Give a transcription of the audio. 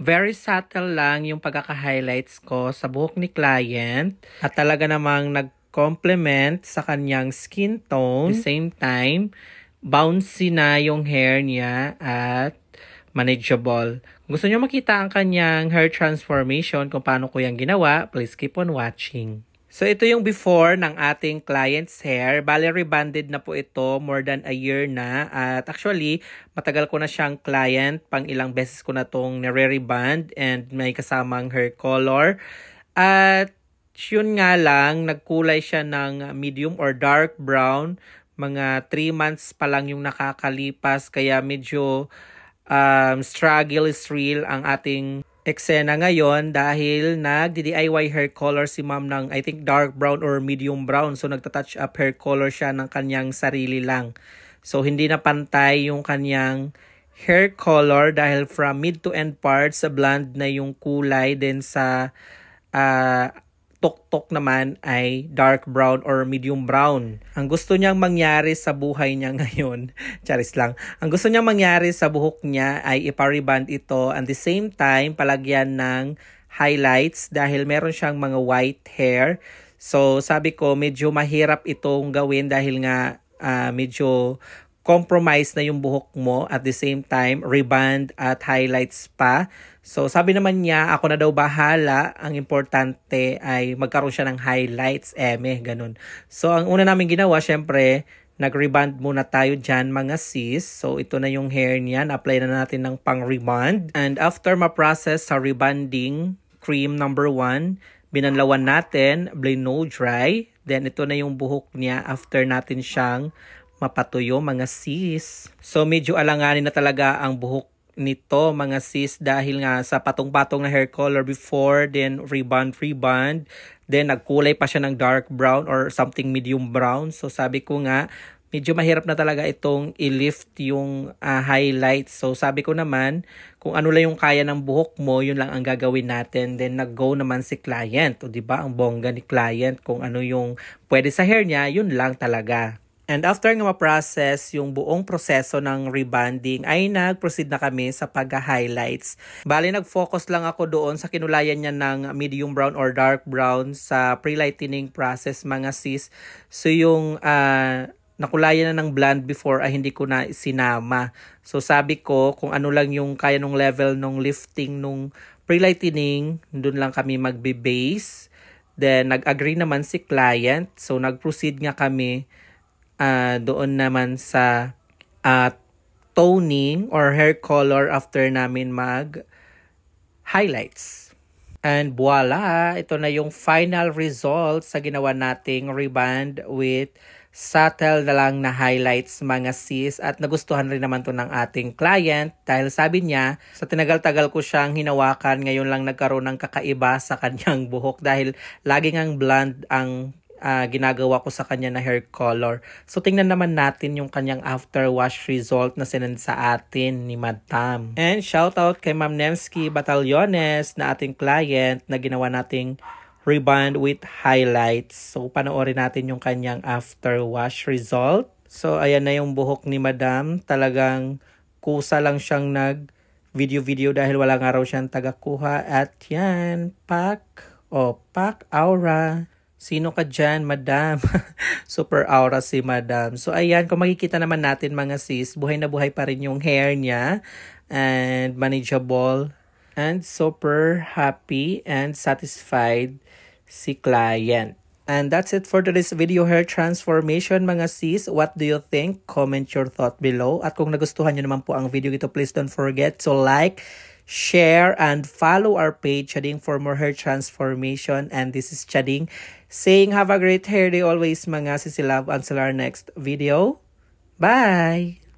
Very subtle lang yung pagkaka-highlights ko sa buhok ni client at talaga namang nag-complement sa kanyang skin tone. At the same time, bouncy na yung hair niya at manageable. Kung gusto nyo makita ang kanyang hair transformation kung paano ko yung ginawa, please keep on watching. So ito yung before ng ating client's hair. Bale, rebonded na po ito more than a year na. At actually, matagal ko na siyang client. Pang ilang beses ko na itong nare-rebond and may kasamang hair color. At yun nga lang, nagkulay siya ng medium or dark brown. Mga 3 months pa lang yung nakakalipas. Kaya medyo struggle is real ang ating eksena ngayon dahil nag-DIY hair color si ma'am ng I think dark brown or medium brown. So nagta-touch up hair color siya ng kanyang sarili lang. So hindi na pantay yung kanyang hair color dahil from mid to end parts blonde na yung kulay, then sa tuktok naman ay dark brown or medium brown. Ang gusto niyang mangyari sa buhay niya ngayon, charis lang. Ang gusto niyang mangyari sa buhok niya ay ipa-rebond ito and the same time palagyan ng highlights dahil meron siyang mga white hair. So sabi ko medyo mahirap itong gawin dahil nga medyo compromise na yung buhok mo at the same time rebond at highlights pa. So sabi naman niya ako na daw bahala, ang importante ay magkaroon siya ng highlights, ganun. So ang una namin ginawa syempre nag-rebond muna tayo dyan mga sis. So ito na yung hair niya, na-apply na natin ng pang-rebond. And after ma-process sa rebonding cream number 1, binanlawan natin, blow dry. Then ito na yung buhok niya after natin siyang mapatuyo mga sis. So medyo alanganin na talaga ang buhok nito mga sis dahil nga sa patong-patong na hair color before, then rebond, then nagkulay pa siya ng dark brown or something medium brown. So sabi ko nga medyo mahirap na talaga itong i-lift yung highlights. So sabi ko naman kung ano lang yung kaya ng buhok mo, yun lang ang gagawin natin. Then nag-go naman si client, o diba ang bongga ni client, kung ano yung pwede sa hair niya, yun lang talaga. And after nga ma-process yung buong proseso ng rebonding ay nag-proceed na kami sa pag-highlights. Bali nag-focus lang ako doon sa kinulayan niya ng medium brown or dark brown sa pre-lightening process mga sis. So yung nakulayan na ng blonde before ay hindi ko na sinama. So sabi ko kung ano lang yung kaya nung level nung lifting nung pre-lightening, doon lang kami magbe-base. Then nag-agree naman si client. So nag-proceed nga kami doon naman sa toning or hair color after namin mag-highlights. And voila! Ito na yung final result sa ginawa nating rebond with subtle na lang na highlights mga sis. At nagustuhan rin naman to ng ating client dahil sabi niya, sa tinagal-tagal ko siyang hinawakan, ngayon lang nagkaroon ng kakaiba sa kanyang buhok dahil laging ang blonde ang ginagawa ko sa kanya na hair color. So tingnan naman natin yung kanyang after wash result na sinend sa atin ni Madam. And shout out kay Ma'am Nemski Batallones na ating client na ginawa nating rebond with highlights. So panoorin natin yung kanyang after wash result. So ayan na yung buhok ni Madam. Talagang kusa lang siyang video dahil wala nga raw siyang tagakuha. At yan, pak aura. Sino ka dyan, Madam? Super aura si Madam. So, ayan, kung makikita naman natin mga sis, buhay na buhay pa rin yung hair niya. And manageable. And super happy and satisfied si client. And that's it for today's video hair transformation mga sis. What do you think? Comment your thought below. At kung nagustuhan nyo naman po ang video ito, please don't forget to like, share, and follow our page, Chading, for more hair transformation. And this is Chading saying have a great hair day always mga sis. Love until our next video. Bye!